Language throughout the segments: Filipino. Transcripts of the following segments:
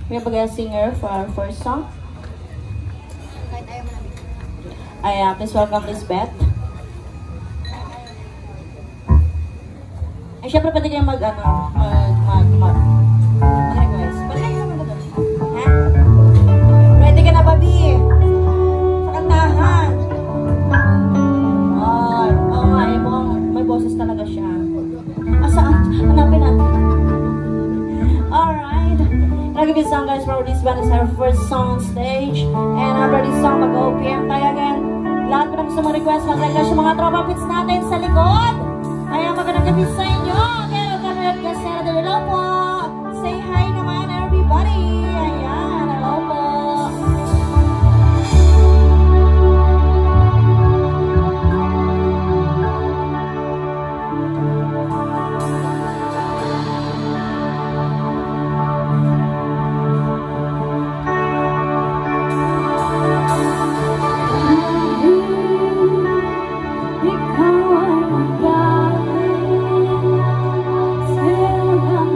We have a guest singer for our first song. Please welcome Lisbeth. Ay, syempre pwede kayo mag-request. Pwede kayo mag-request. Ha? Ready ka na, Babi? Sa kantahan. Oo nga, may boses talaga siya. Saan? Hanapin natin. Alright. I'll give you a song, guys, for this band. It's our first song on stage. And after this song, mag-OPM tayo again. Lahat ko na gusto mag-request. Mag-request yung mga tropa pits natin sa likod. Kaya magandang gabi sa inyo. Kaya kami kasi na hello po. Say hi naman, everybody. Ayan, hello po. Ikaw ang bahay, sa'yo ang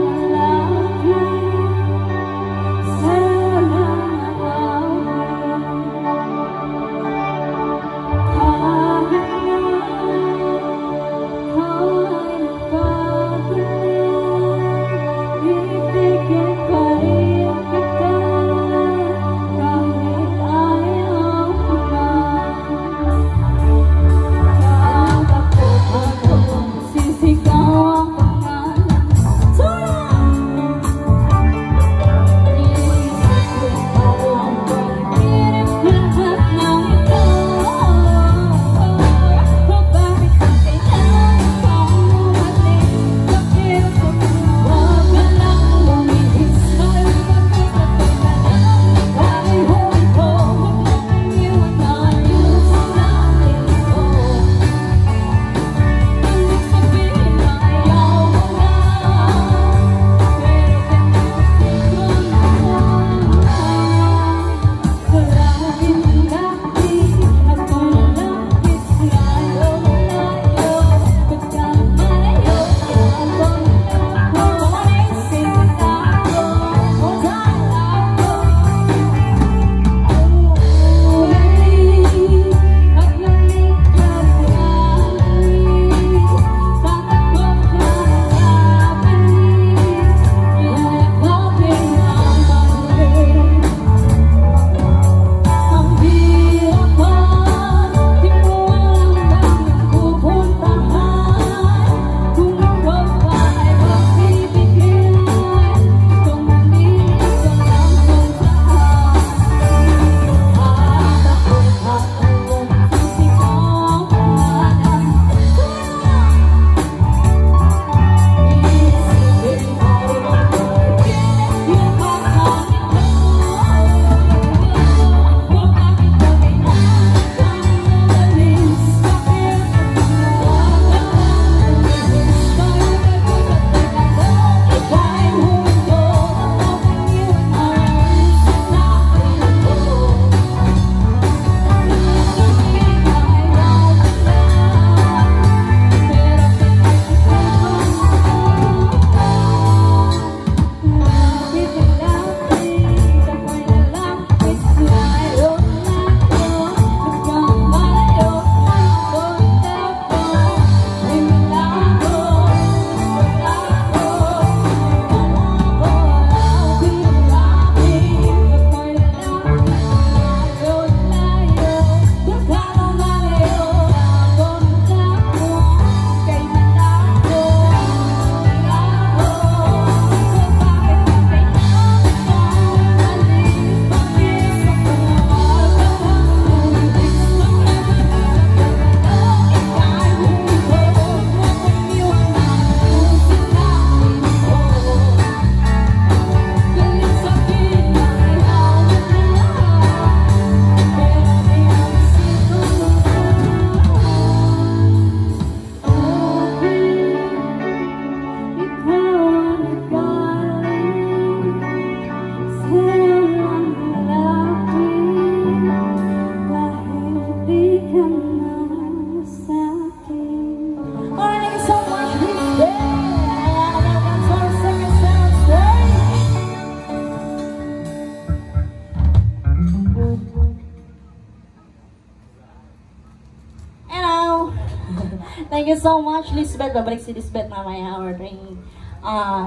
Thank you so much, Lisbeth. Babalik si Lisbeth mamaya, our training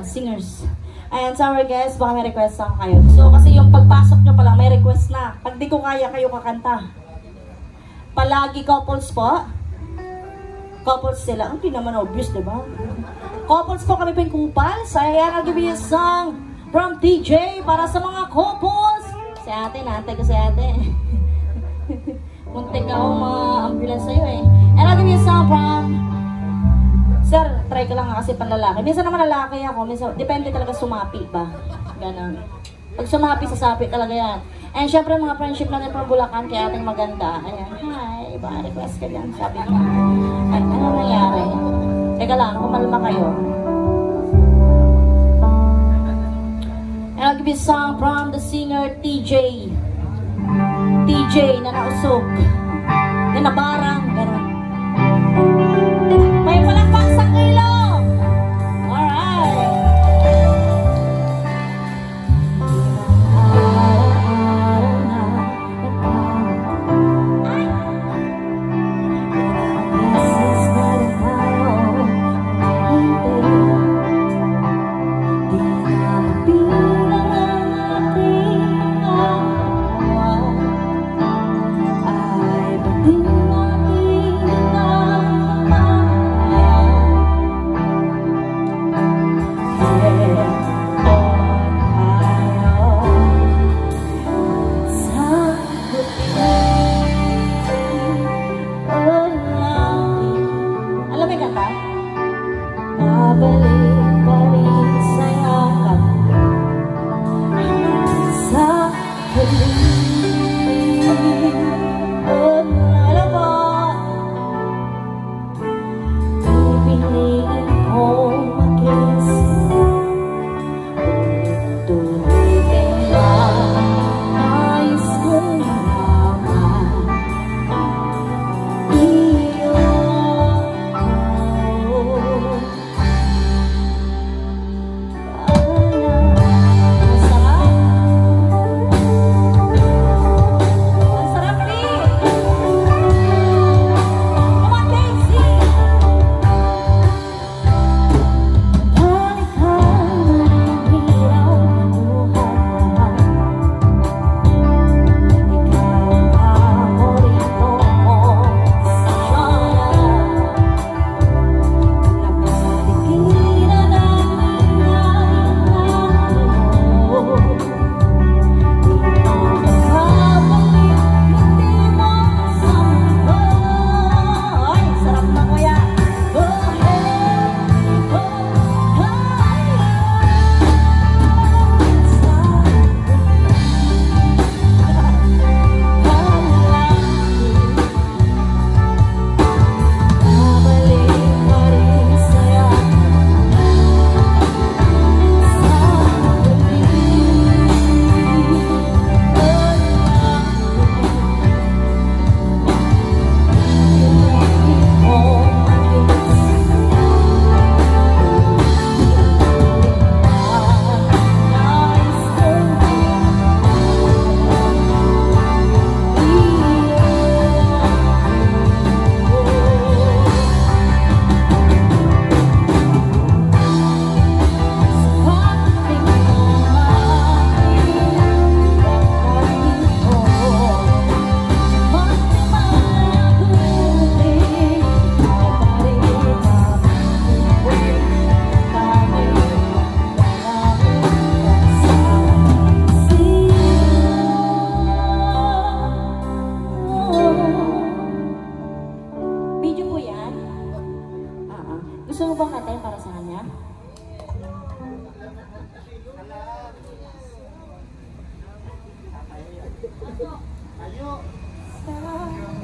singers. And sa our guests, baka may request song kayo. So, kasi yung pagpasok nyo palang, may request na. Pag di ko kaya, kayo kakanta. Palagi couples po. Couples sila. Hindi naman obvious, diba? Couples po kami pinkupal. So, ayan, I'll give you a song from DJ para sa mga couples. Si ate, naantay ko si ate. Muntik ako ma-ambulance sa'yo eh. And I'll give you a song from... Sir, try ko lang kasi panlalaki. Minsan naman lalaki ako. Minsan, depende talaga sumapi ba. Ganon. Pag sumapi, sasapi talaga yan. And syempre mga friendship natin from Bulacan, kaya ating maganda. Ayan, hi, baka request ka dyan. Sabi niya. Ay, ano nangyari? Teka lang, kumalma kayo. And I'll give you a song from the singer TJ. TJ na nausog. Na nabarang. Ganon. May palakpak sa kilo! Alright!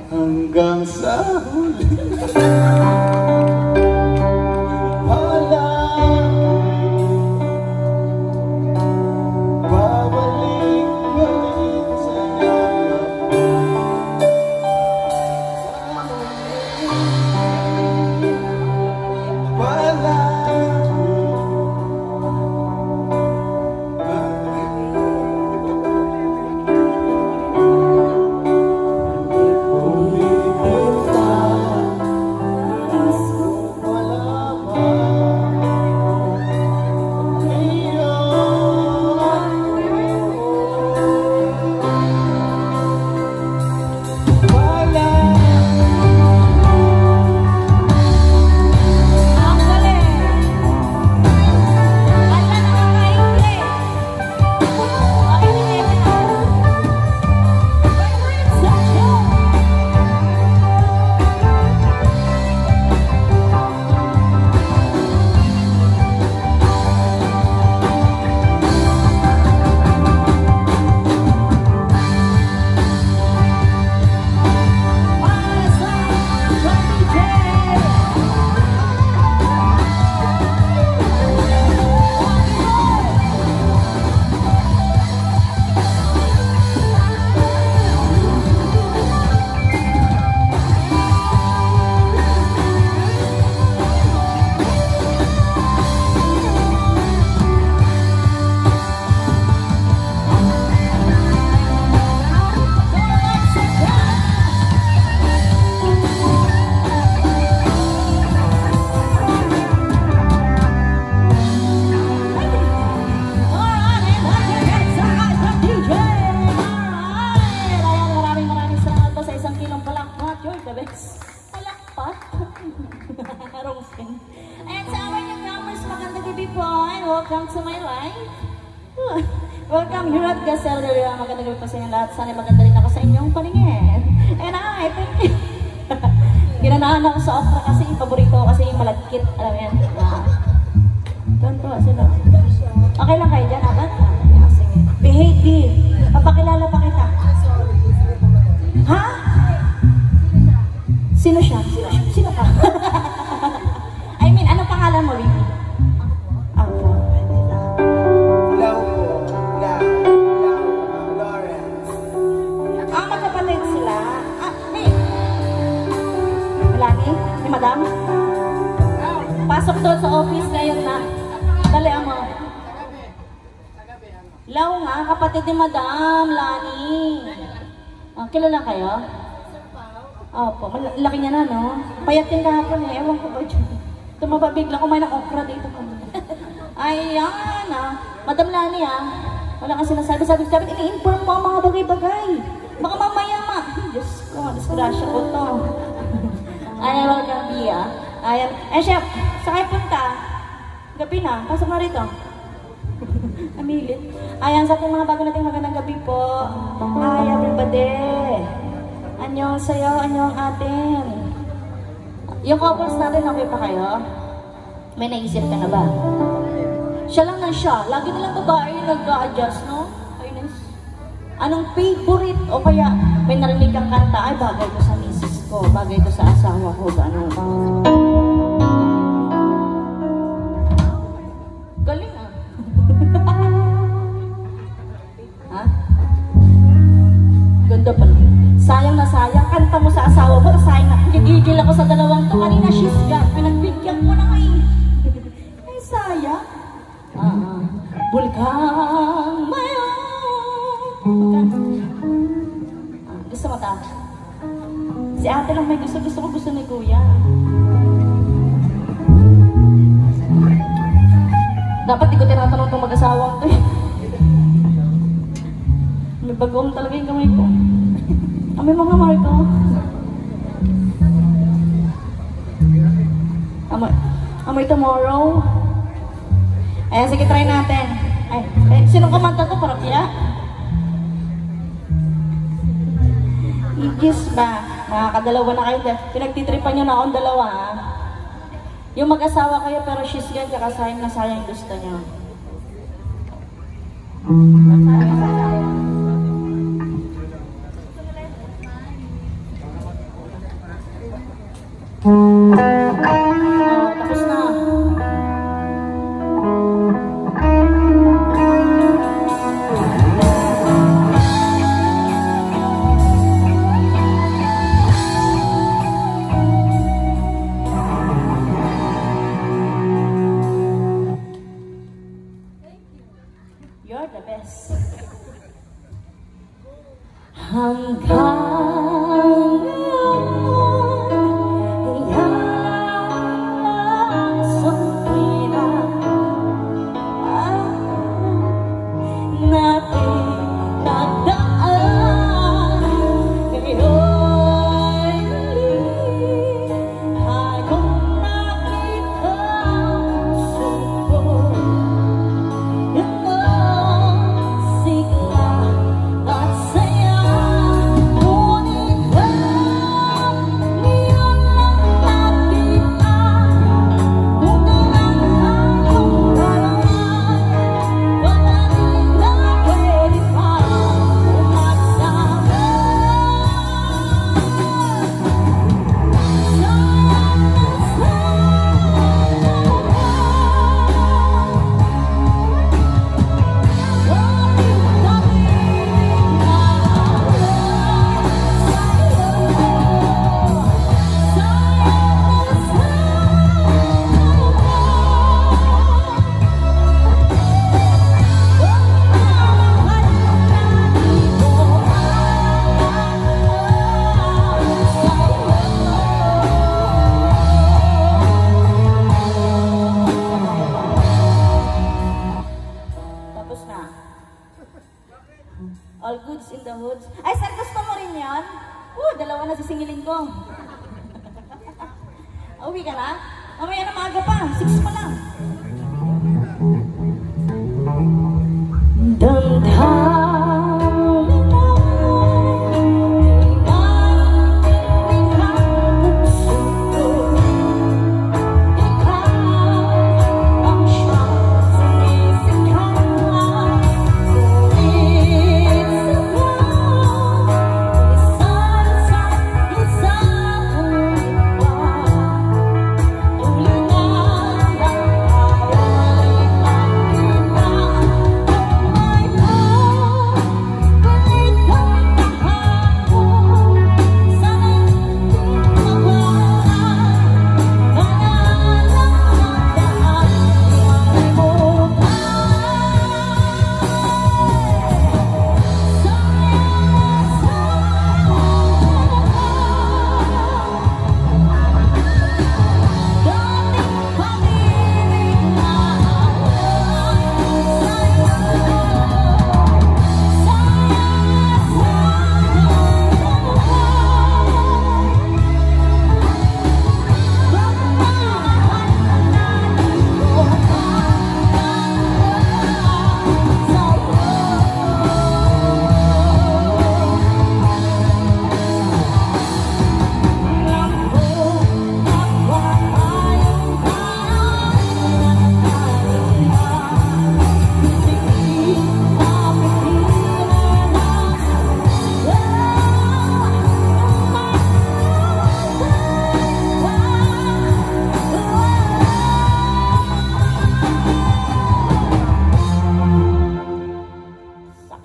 Hanggang sa huli wala babalik-balik sa wala welcome here at Gazelle. Magandang gabi po sa inyo lahat. Sana maganda rin ako sa inyong paningin. And I thank you. Ginanahan ako sa opera kasi paborito ko kasi yung malagkit. Alam mo yan. Tonto sila. Okay lang kayo dyan, apat? Sige. Behave, di. Papakilala pa kita. Ha? Sino siya? Sino ka? I mean, anong pangalan mo, Ricky? Ako. Lau Lawrence. Magkapatid sila. Hey. Lani? Ni Madam? Pasok doon sa office ngayon na. Dali mo. Lau nga, kapatid ni Madam, Lani. Kilala kayo? Opo, laki niya na, no? Payatin kahapon eh, ewan ko ba dyan. Tumaba bigla, kumain ng okra dito. Ayan, Madam Lani, wala kang sinasabi. Sabi, ini-inform mo ang mga bagay-bagay. Baka mamaya, Diyos ko, disgrasya ko to. Ayan, welcome, Bia. Ayan. Eh, chef, saan kayo punta? Gabi na, pasok na rito. Amilit. Ayan, sa ating mga bago nating magandang gabi po. Hi, everybody. Anyong sayo, anyong atin. Yung couples natin, okay pa kayo? May naisip ka na ba? Siya lang na siya. Lagi nilang babae yung nag-a-adjust, no? Ayun. Anong favorite? O kaya may narinig kang kanta, ay bagay ko sa misis ko, bagay ko sa asawa ko, gano'n. Galing ha? Ganda pa. Sayang na sayang. Kanta mo sa asawa mo. Sayang na. Gigigil ako sa dalawang to. Kanina she's got. Pinagbigyan ko na ngayon. Ay, sayang. Bulkang mayon. Gusto mo ta? Si ate lang may gusto. Gusto ko gusto ni kuya. Dapat di ko tinatanong itong mag-asawang to. May bagong talaga yung kamay ko. May mga Marco. Amoy tomorrow. Ayan, sige, try natin. Sinong kumanta to? Parang kaya? Igis ba? Nakakadalawa na kayo. Pinagtitripan nyo na akong dalawa, ha? Yung mag-asawa kayo pero she's good, kaya sayang na sayang gusto nyo. Tapos na. You're the best. Hanggang All goods in the hoods. Ay, sir, gusto mo rin yan? Dalawa na sisingilin ko. Uwi ka na? Mamaya na maaga pa. 6 pa lang. Damdamin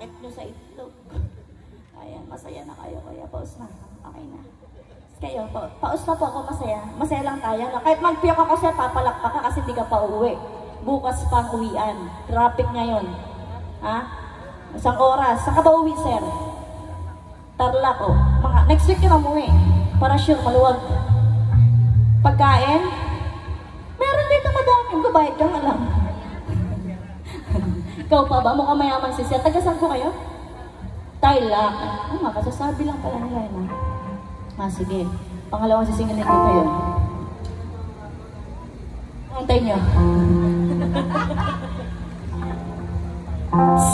sakit nyo sa itlog. Ayan, masaya na kayo. Kaya pause na. Okay na. Kayo, pause na po ako, masaya. Masaya lang tayo. No? Kahit magpiyok ako sir, papalakpak ka kasi hindi ka pa uuwi. Bukas pang uwian. Traffic ngayon. Ha? Isang oras. Saan ka ba uwi, sir? Tarlac, oh. Next week yun umuwi. Para sure, maluwag. Pagkain? Meron dito madami. Babayad ka nga lang. Ikaw pa ba? Mukhang mayaman si sir. Tagasan ko kayo? Tarlac. Kasasabi lang pala nila yun. Sige. Pangalawang sisingin nito kayo. Antay nyo. Sayang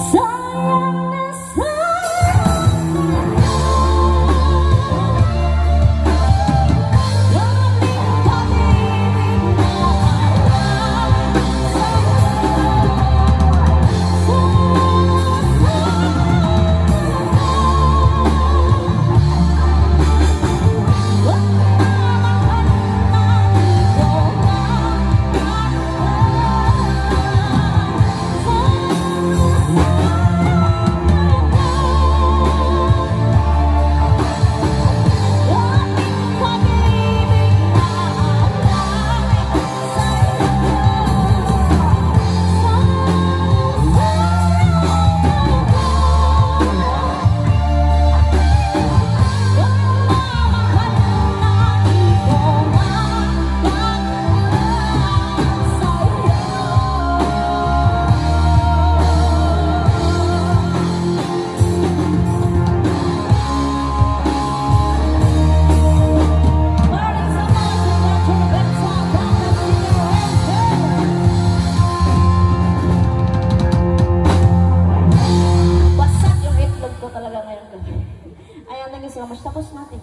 na tapos natin.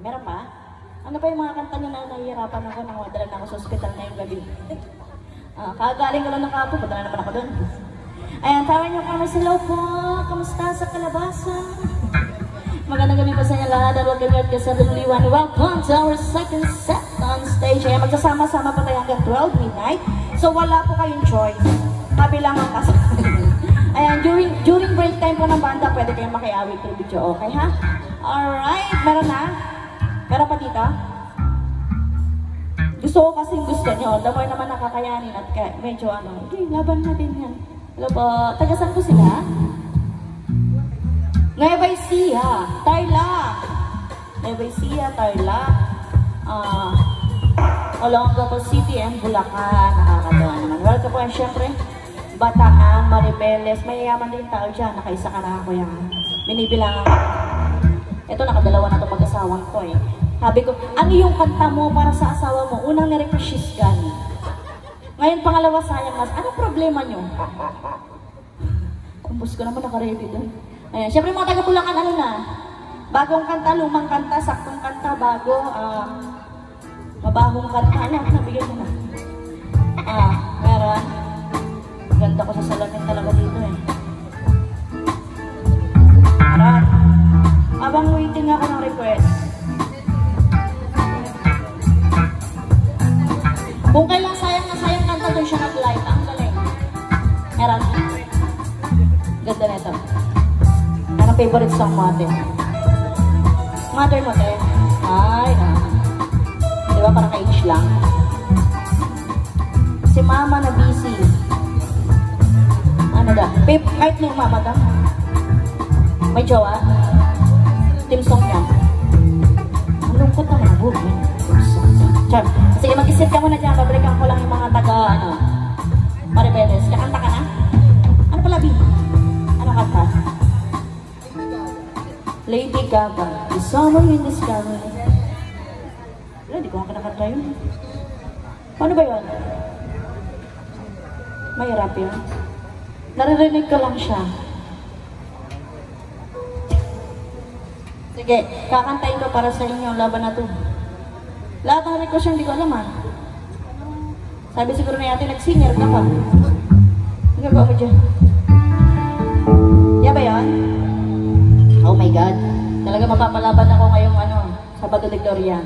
Meron pa? Ano pa yung mga kanta nyo na nahihirapan ako nang madala na ako sa ospital ngayong gabi? Kagaling ko lang ng kapo, padala naman ako doon. Ayan, tawag nyo kami sa loob po. Kamusta sa kalabasa? Magandang gabi po sa inyo lahat. Welcome ka sa Luliwan. Welcome to our second set on stage. Ayan, magsasama-sama pa tayo hanggang 12 midnight. So wala po kayong choice. Kabilang ang kasama. Ayan, during break time po ng banda, pwede kayong makiawit through video. Okay ha? Alright, meron na? Meron pa dito? Gusto ko kasing gusto nyo. The more naman nakakayanin at medyo okay, laban natin yan. Hello po, tagasan ko sila? Nueva Ecija, Tarlac. Nueva Ecija, Tarlac. Olongapo City and Bulacan. Nakakatawa naman. Welcome po, syempre. Bataan, Maribeles. Mayayaman din tao dyan. Nakaisa ka na ako yan. Binibilangan ko. Ito, nakadalawa na itong mag-asawang ko eh. Sabi ko, ano yung kanta mo para sa asawa mo? Unang nirequest she's gone. Ngayon, pangalawa sayang mas. Anong problema nyo? Kumpus ko naman, naka-ready doon. Ayan, syempre mga taga-Bulacan, ano na? Bagong kanta, lumang kanta, saktong kanta, bago, mabahong kanta. Ano, nabigyan mo na. Meron. Ganda ko sa salamin talaga dito eh. Meron. Abang waiting ako ng request. Kung kailan sayang na sayang kanta doon siya nag-live. Ang galing. Meron. Ganda na ito. Anong favorite song mo ate? Mother mo te? Ay, diba parang ka-age lang? Si mama na busy. Ano da? Kahit na yung mama da? May jowa? Team song niya. Ang lungkot naman ang buhay. Char. Sige, mag-isip ka muna dyan. Babalikan ko lang yung mga taga, Maribeles. Kakanta ka na? Ano pala, B? Ano kanta? Lady Gaga. The summer in the sky. Wala, di ko nakakanta yun. Paano ba yun? Mahirap yun. Naririnig ko lang siya. Sige, kakantayin ko para sa inyo laban na to. Lahat ng request hindi ko alam Sabi siguro na yate, nag-singer ka pa. Ang gagawa mo dyan. Yan ba yun? Oh my God. Talaga mapapalaban ako ngayong Sabado de Gloria.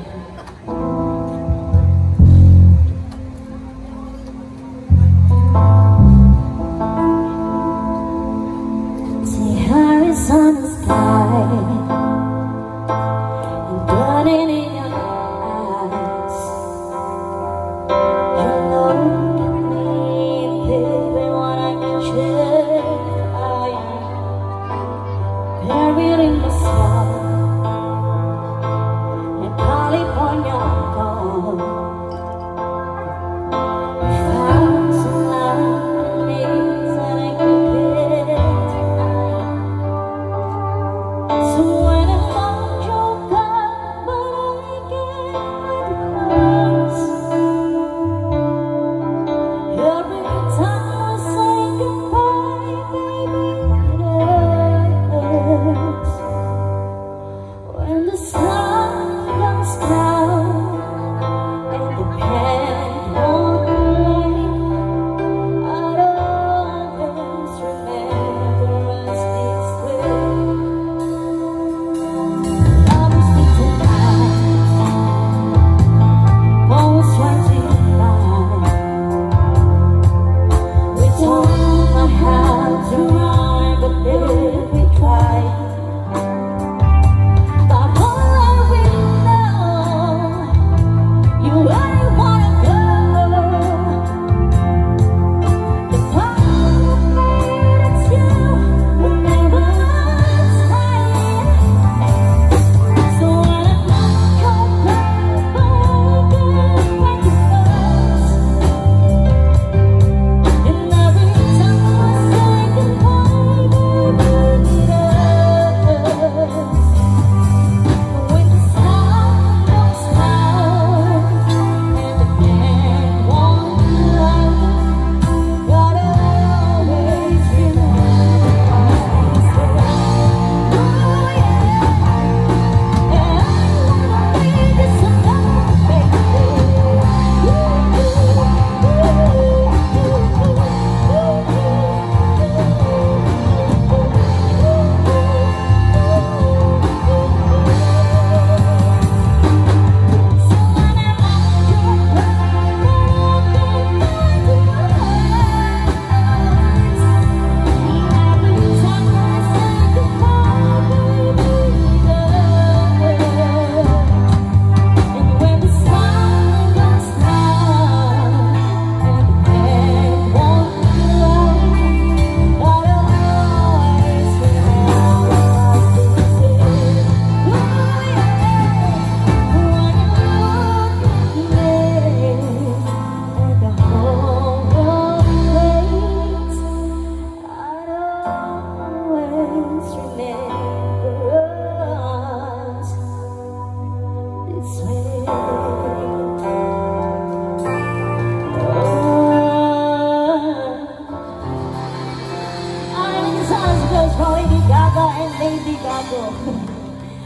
Gaga and Lady Gago.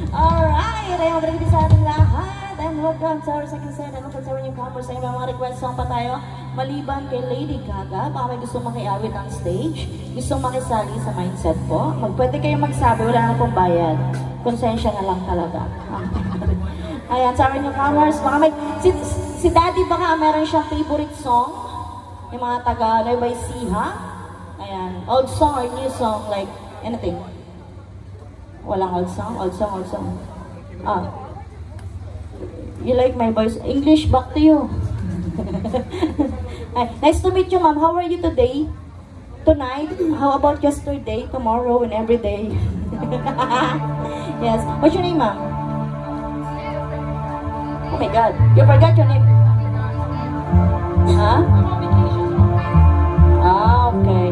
Alright, ay magrigit sa ating lahat. And welcome to our second set. And welcome to our newcomers. Ay mga request song pa tayo. Maliban kay Lady Gaga, baka may gusto makiawit on stage, gusto makisali sa mindset po. Pwede kayong magsabi, wala na pong bayad. Konsensya na lang talaga. Ayan, sa our newcomers, baka may, si Daddy baka meron siyang favorite song. Yung mga taga Laybay Siha. Ayan, old song or new song, like anything. Walang old song? Old song, old song. Ah. You like my voice? English, back to you. Nice to meet you, ma'am. How are you today? Tonight? How about yesterday, tomorrow, and every day? Yes. What's your name, ma'am? Oh my God. You forgot your name? Huh? Ah, okay.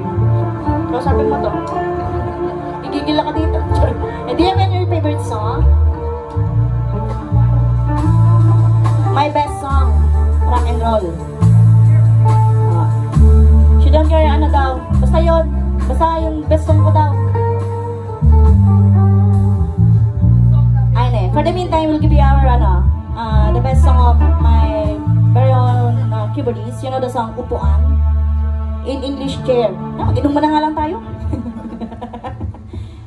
So, sabi mo to. Igigil ka dito. Do you have any favorite song? My best song, rock and roll. She don't care ano daw. Basta yun. Basta yung best song ko daw. Ayun eh. For the meantime, we'll give you our the best song of my very own keyboardist. You know the song Upuan? In English, chair. Mag-inom mo na nga lang tayo.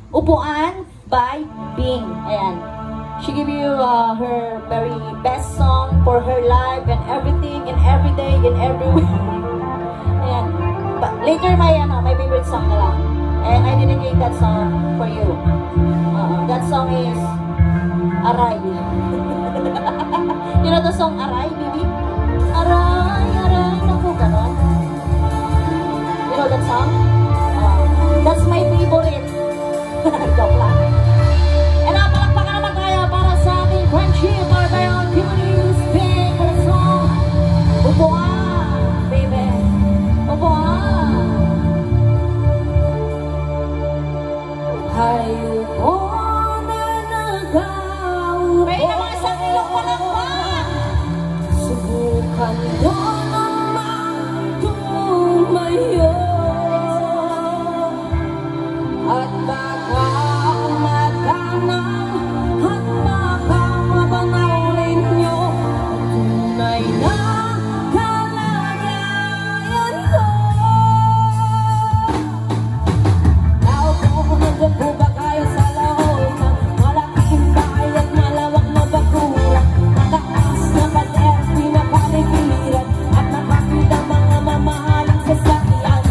Upuan by Bing. Ayan. She give you her very best song for her life and everything, and every day, and everywhere. Ayan. But later, my favorite song na lang. And I dedicate that song for you. That song is Aray. You know the song Aray, baby? Aray, aray, naku, ganon. You know that song? That's my favorite. Joke lang. And palakpakan naman tayo para sa ating friendship, para tayo ang keyboardist, Bing, for the song Upuan, baby. Upuan. Hayupo na nagaupo. May naman sa ilong palakpak. Subukan ko naman tumayo. At baka matanang at baka mabanawin niyo tunay na kalagayan ko. Naupo nandun po ba kayo sa loob ng malaking bahay at malawak na bakuran? Mataas na pader, pinapalipiran at nakakita mga mamahaling sasakyan.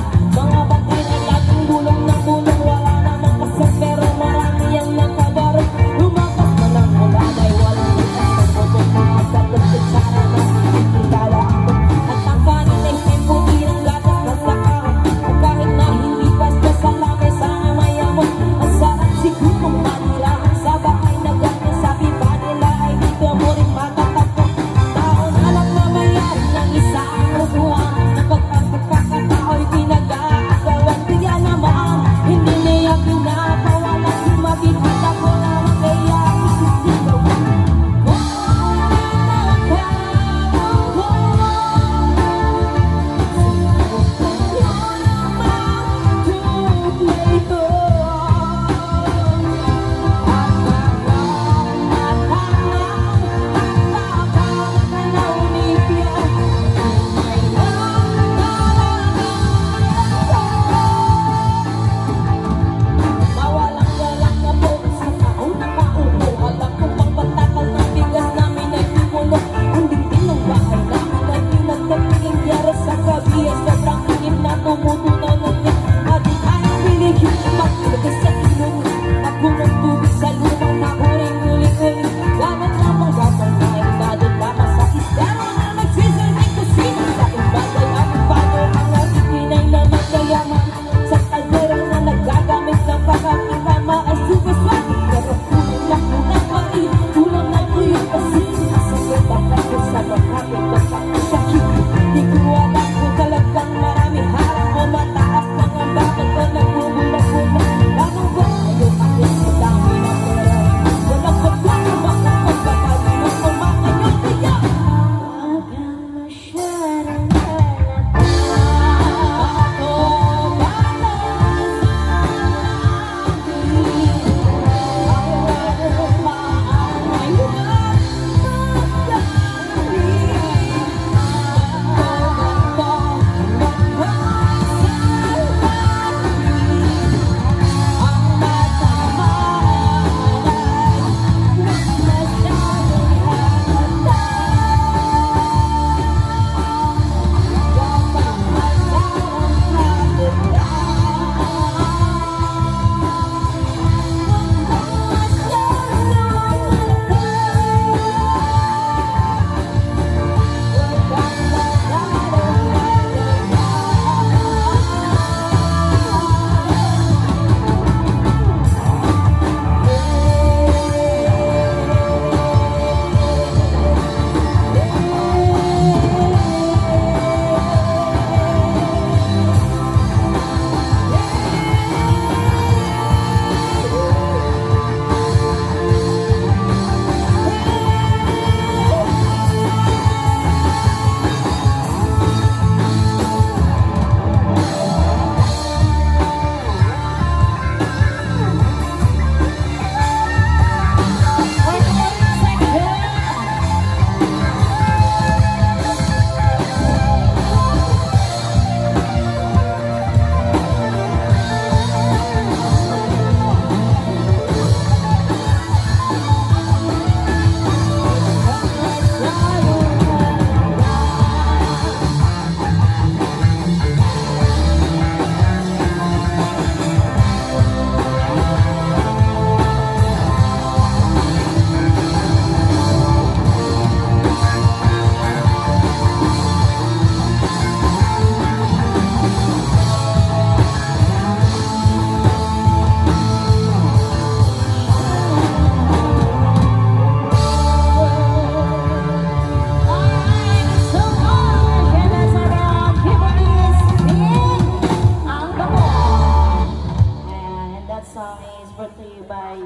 brought to you by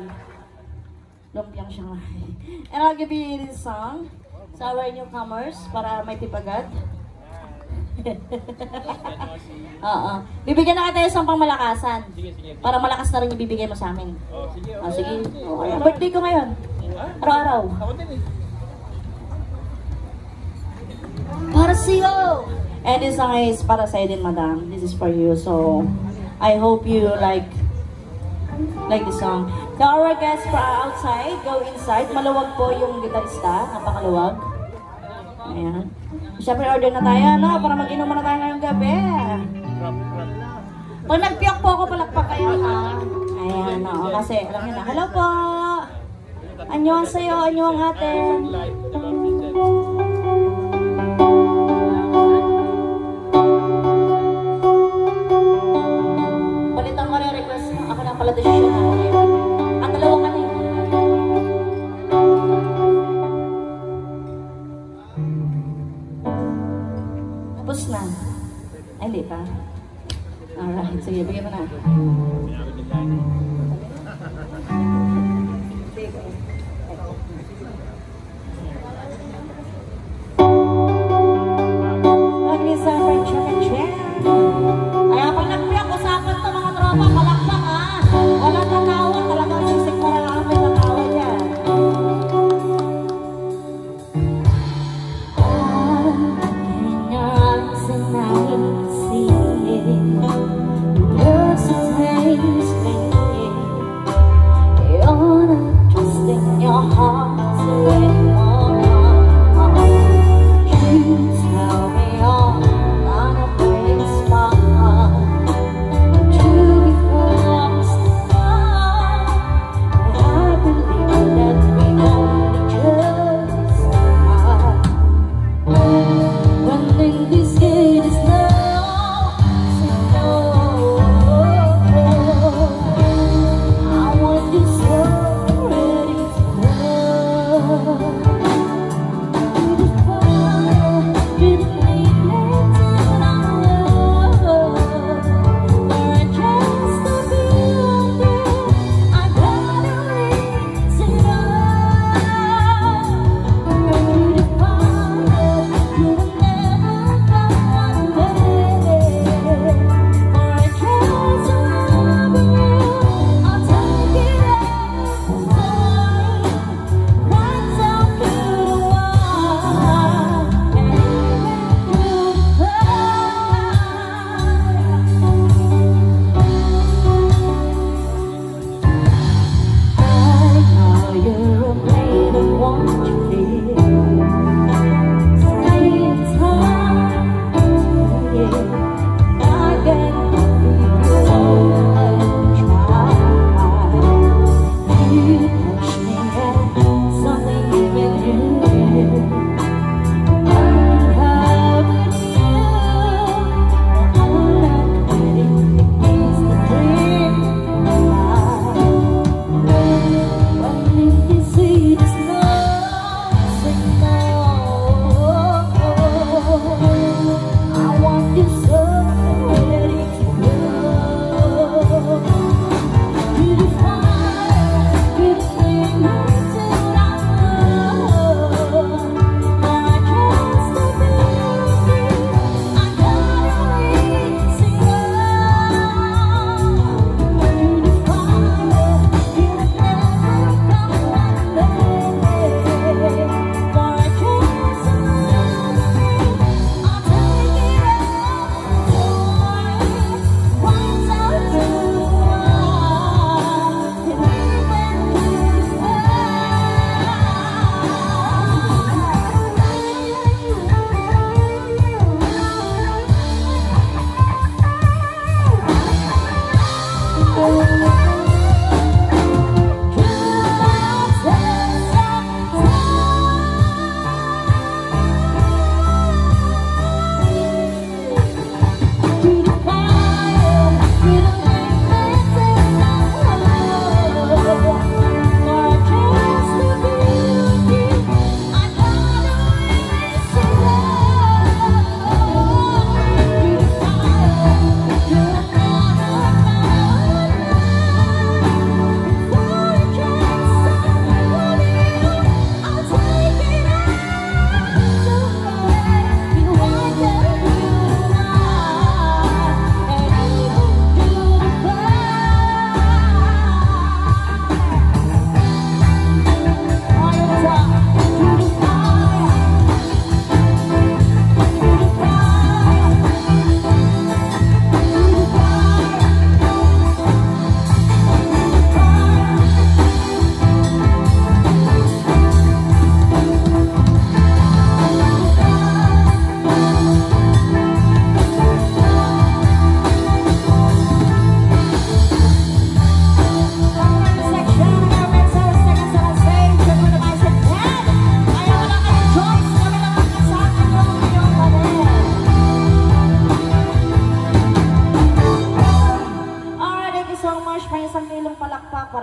Lumpiang Shanghai. And I'll give you this song sa our newcomers para may tipagad. Oo. Bibigyan na kita isang pangmalakasan. Para malakas na rin yung bibigay mo sa amin. Sige. Sige. Okay. Birthday ko ngayon. Araw-araw. Ako din eh. Para sa'yo! And this song is para sa'yo din, madam. This is for you. So, I hope you like the song. To our guests for outside, go inside. Maluwag po yung gitarista. Napakaluwag. Ayan. Siyempre, order na tayo, no? Para mag-inom na tayo ngayong gabi. Pag nagpiyok po ako, palakpak kayo, ha? Ayan, no? Kasi, alam niyo na. Hello po! Anyong sa'yo, anyong atin. Palitan ko rin request mo. Ako na pala desisyon na. Ang dalawa ka na yun. Tapos na. Ay, hindi pa. Alright, sige, bigyan mo na. Mag-isa pa yung check. Kaya pag nagpiyak, usapan ito mga tropa, palakpak ha. Walang tatawa, talagang sisik mo lang ang may tatawa dyan. In your eyes and I can see there's a place beneath. You're not trusting your heart to anyone. You tell me all on a place far. True before the stars.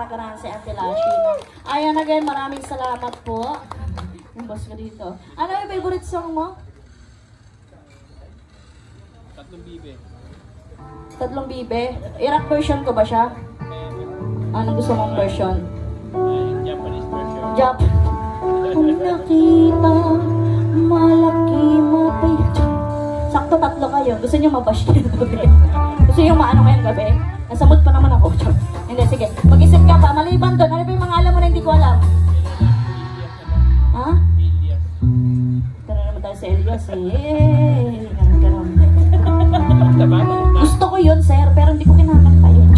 nakaraan si Ate Lashi. No? Ayan again, maraming salamat po. Yung boss ko dito. Ano yung favorite song mo? Tatlong Bibe. Tatlong Bibe? Iraq version ko ba siya? Anong gusto mong version? Japanese version. Kung nakita, malaki mapay. Sakto tatlo kayo. Gusto niyo mabash kayo gabi? Gusto niyo maano ngayong gabi? Nasa mood pa naman ako. Hindi, sige. Mag-isip ka pa. Maliban doon. Ano ba yung mga alam mo na hindi ko alam? Ha? Tara naman tayo sa Elias eh. Gusto ko yun, sir. Pero hindi ko kinakanta yun.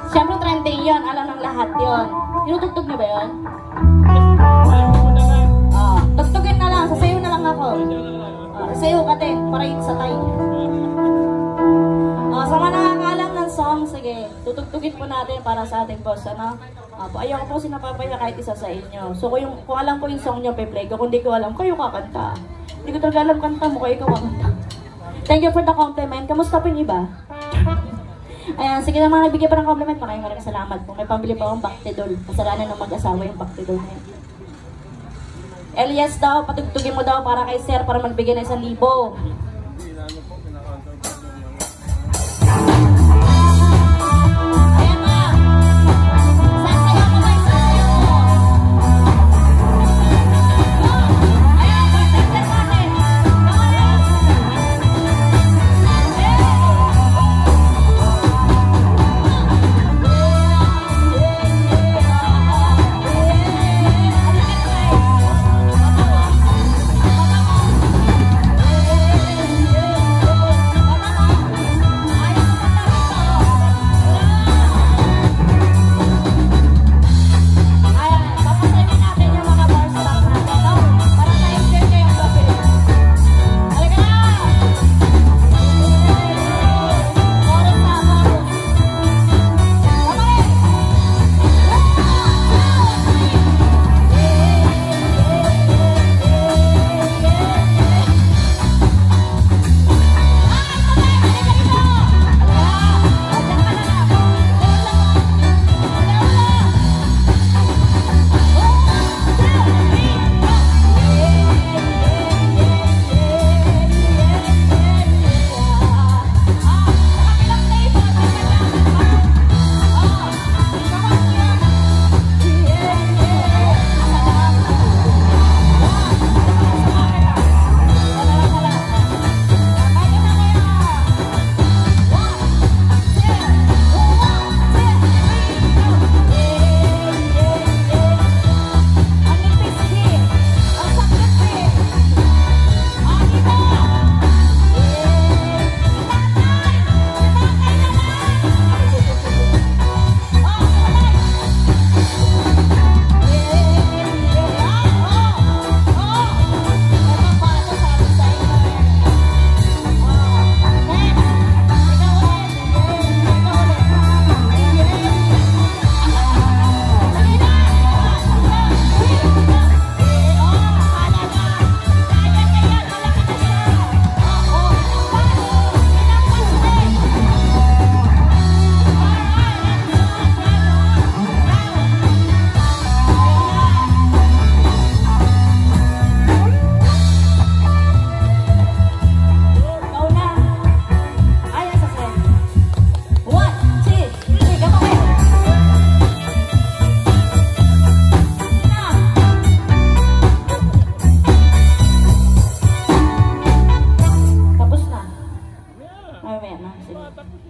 Siyempre trending yun. Alam ng lahat yun. Tinutugtog niyo ba yun? Tugtugin na lang. Sasayaw na lang ako. Sasayaw ka din. Para yun sa tayo. Sa mga nakakalam ng song, sige. Tutugtugin po natin para sa ating boss. Ano? Ayaw ko po sinapapaya kahit isa sa inyo. So kung alam ko yung song nyo, pe-play ko. Kung di ko alam, kayo kakanta. Hindi ko talaga alam kanta mo. Kayo kakanta. Thank you for the compliment. Kamusta po yung iba? Ayan, sige naman, nagbigay pa ng compliment. Maraming salamat po. May pambili pa akong Bactidol. Kasalanan ng mag-asawa yung Bactidol na yun. Elias daw, patugtugin mo daw para kay sir para magbigay ng 1,000.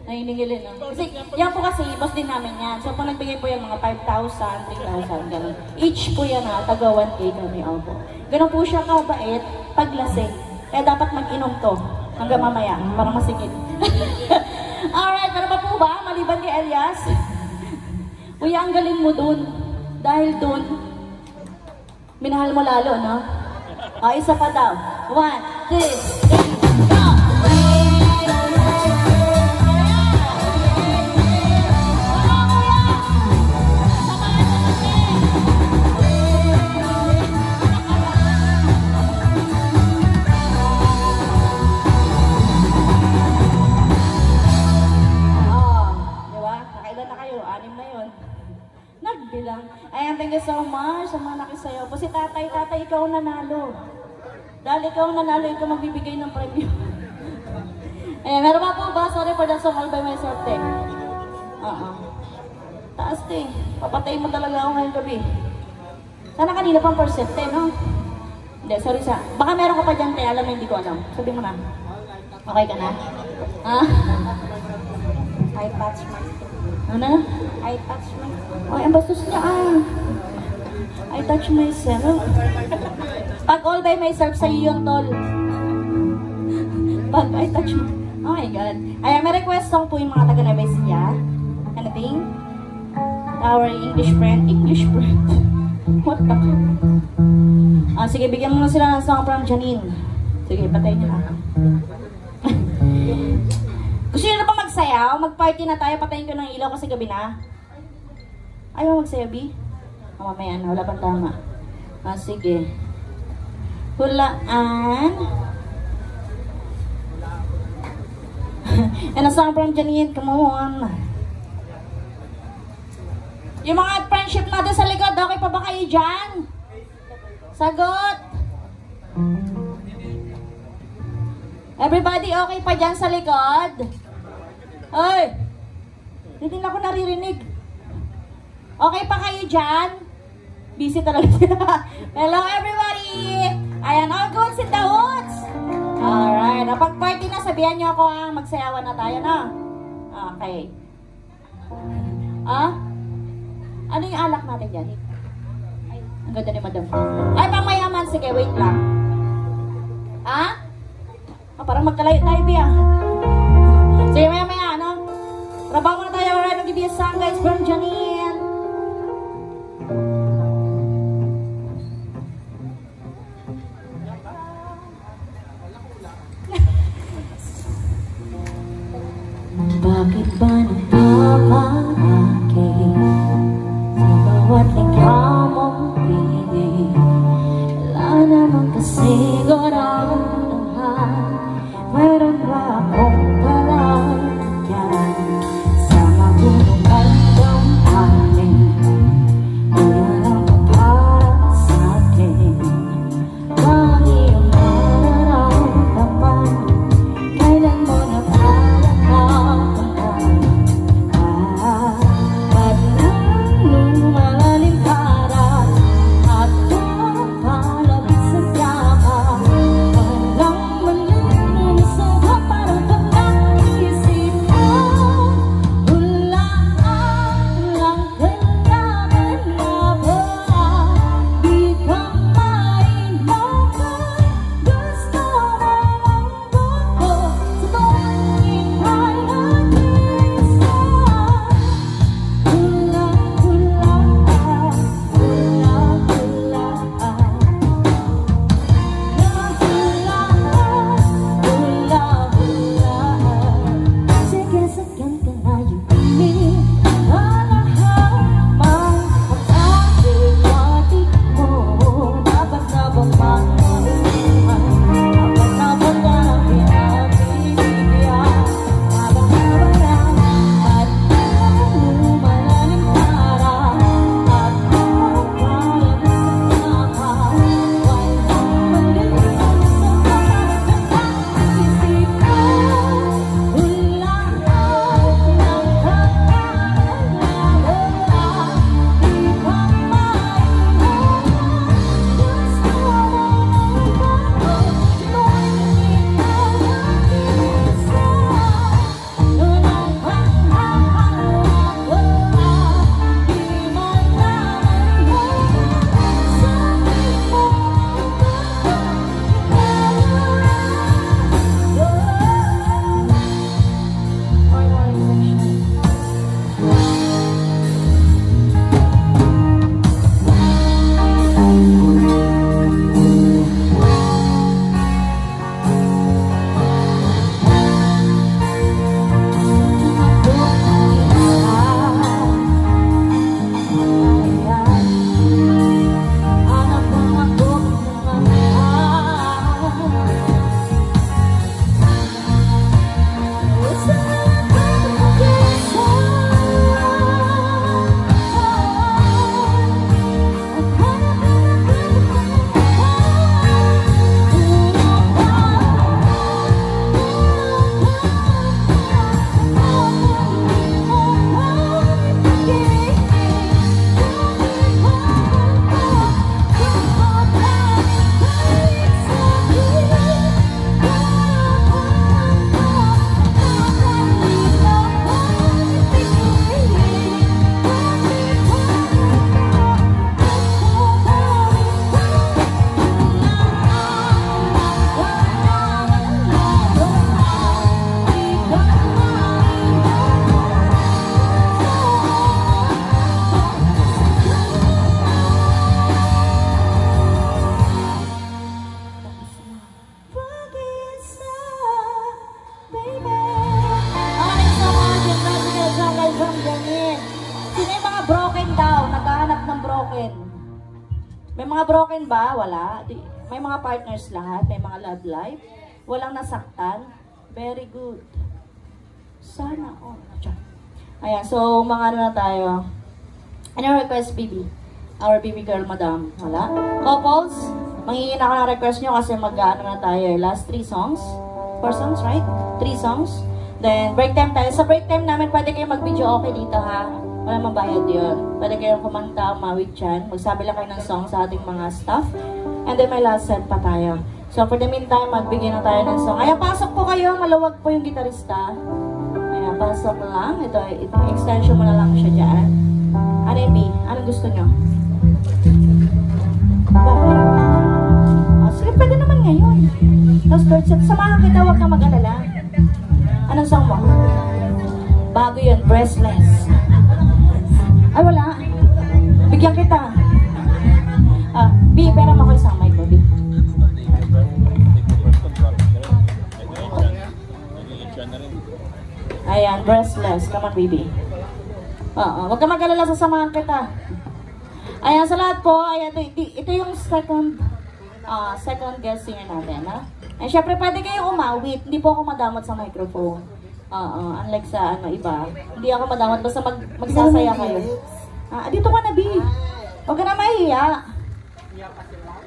Nainingilin, no? Kasi, yan po kasi, boss din namin yan. So, kung nagbigay po yan, mga 5,000, 3,000, gano'n. Each po yan, ha, taga 1K kami, opo. Gano'n po siya kabait, paglasing. Kaya dapat mag-inom to, hanggang mamaya, para masigit. Alright, meron pa po ba? Maliban kay Elias? Kuya, ang galing mo dun. Dahil dun, minahal mo lalo, no? Isa pa daw. 1, 2, 3, go! ilan na kayo? 6 na yun. Nagbilang. Ayan, thank you so much sa mga nakisayaw po. Si tatay, ikaw ang nanalo. Dahil ikaw ang nanalo, ikaw magbibigay ng premyo. Ayan, meron pa po ba? Sorry for that song, all by myself, te. Taas, te. Papatayin mo talaga ako ngayong gabi. Sana kanina pang percent, te, no? Hindi, sorry sa... Baka meron ka pa dyan, te. Alam mo, hindi ko alam. Sabi mo na. Okay ka na? I touch myself. Ano? I touch myself. Ay, ang bastos niya, I touch myself. Pag all by myself, sa'yo yun, tol. Pag I touch myself. Oh my God. Ay, may request song po yung mga taga-Nevesia. Anything? Our English friend. English friend? What the fuck? Sige, bigyan mo na sila ng song from Janine. Sige, patayin niyo na. Gusto nyo na pa magsayaw? Mag-party na tayo, patayin ko ng ilaw kasi gabi na. Ayaw magsayaw, B? Mamaya na, wala pang tama. Sige. Hulaan. And a song from Janine, come on. Yung mga friendship natin sa likod, okay pa ba kayo dyan? Sagot! Everybody okay pa dyan sa likod? Ay! Hindi na ako naririnig. Okay pa kayo dyan? Busy talaga sila. Hello everybody! Ayan, all goods in the hoods! Alright, pag-party na, sabihan nyo ako magsayawan na tayo, no? Okay. Ano yung alak natin dyan? Ang ganda ni madam. Ay, pang mayaman. Sige, wait lang. Parang magkalayo tayo, Bia. Sige, maya-maya, ano? Trabaho na tayo. Alright, mag-give you a song, guys, from Janine. Bakit ba nagpapakay sa bawat likha mong piling? Wala naman kasi gano'n. Meron ba akong kalalagyan sa magunong bandang broken. May mga broken ba? Wala. May mga partners lahat. May mga love life. Walang nasaktan. Very good. Sana. Oh, ayan. So, mga ano na tayo. Ano request, BB? Our BB girl, madam. Wala. Couples, mangingin ako ng request nyo kasi mag-ano na tayo. Last 3 songs. 4 songs, right? 3 songs. Then, break time tayo. Sa break time namin, pwede kayo mag-video okay dito, ha? Wala mabayad yun. Pwede kayong kumanta, umawit dyan. Magsabi lang kayo ng song sa ating mga staff. And then, may last set pa tayo. So, for the meantime, magbigay na tayo ng song. Ayan, pasok po kayo. Maluwag po yung gitarista. Ayan, pasok lang. Ito, extension mo na lang siya dyan. Ano yung B? Anong gusto nyo? Bakit? Oh, sige, pwede naman ngayon. Tapos, third set. Samahan kita, huwag kang mag-alala. Anong song mo? Bago yun, Breathless. Ay, wala. Bigyan kita. B, pera mo ko isang mic mo, B. Ayan, Breathless. Come on, baby. Huwag ka mag-alala, sasamahan kita. Ayan, sa lahat po, ayan, ito yung second guest singer natin, ha? And syempre, pwede kayong umawit. Hindi po ako madamot sa microphone. Unlike sa iba. Hindi ako madamot. Basta magsasaya kayo. Dito ka na, B. Huwag ka na mahiya.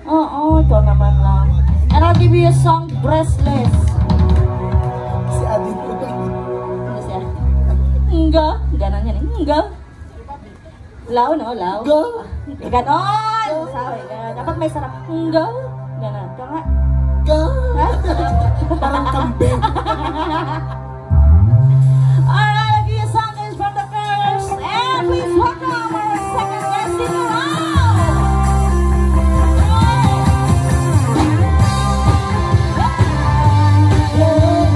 Ito naman lang. And I'll give you a song, Breathless. Si Adi ko. Ano siya? Nga. Ganon yan. Nga. Lao, no? Lao. Nga. Ganon! Sabi, ganon. Dapat may sarap. Nga. Ganon. Kaya Parang kambing. Alright, give you a song is from the first. And please welcome our second guest in the round. Sorry.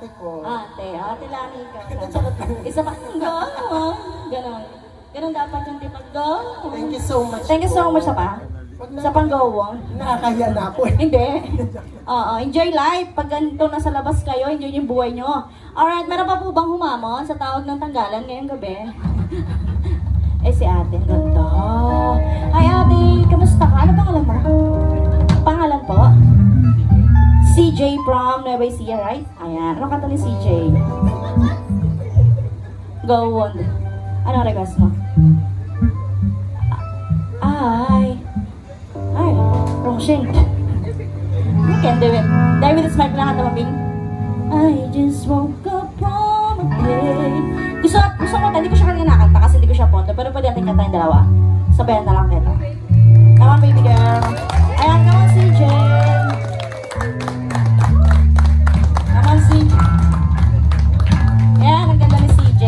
ate ko. Ate Lani ka. Charot lang. Isa pa, go! Ganon. Ganon dapat yung tipag go. Thank you so much. Thank you so much sa pa. Sa pang-go. Nakakaya na ako eh. Hindi. Oo, enjoy life. Pag ganito nasa labas kayo, enjoy yung buhay nyo. Alright, meron pa po bang humamon sa tawag ng tanggalan ngayong gabi? Si ate, ganda. Hi ate, kamusta ka? Ano pangalan mo? Pangalan po? CJ from Nueva Ecija, right? Ayan, ano kanta ni CJ? Go on. Ano request mo? Roxin. You can do it. Dahil with a smile lang kanta mabing. I just woke up from a day. Gusto ko, hindi ko siya kanina nakanta kasi hindi ko siya ponto. Pero pwede natin kantahin dalawa. Sabayan na lang kita. Come on, baby girl. Ayan, come on, CJ. Come on, CJ. Ayan, ang ganda ni CJ.